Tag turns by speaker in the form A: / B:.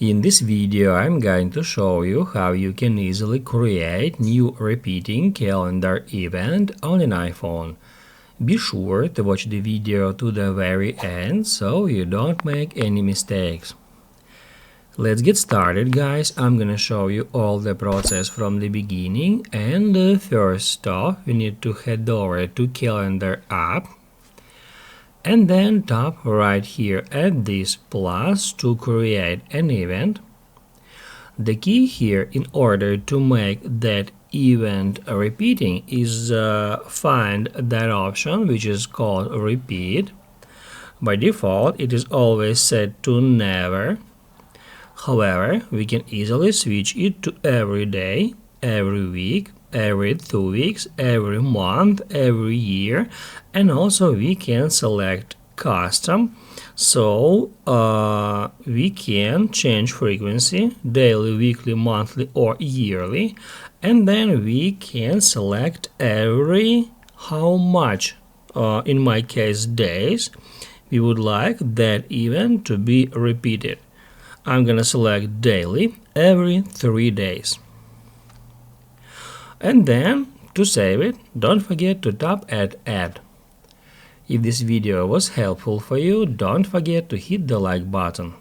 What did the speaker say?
A: In this video, I'm going to show you how you can easily create new repeating calendar event on an iPhone. Be sure to watch the video to the very end so you don't make any mistakes. Let's get started, guys. I'm gonna show you all the process from the beginning, and first off we need to head over to Calendar app and then tap right here at this plus to create an event. The key here in order to make that event repeating is find that option which is called repeat. By default it is always set to never. However, we can easily switch it to every day, every week, every 2 weeks, every month, every year, and also we can select custom, so we can change frequency, daily, weekly, monthly, or yearly, and then we can select every how much, in my case days, we would like that event to be repeated. I'm gonna select daily, every 3 days. And then, to save it, don't forget to tap Add. If this video was helpful for you, don't forget to hit the like button.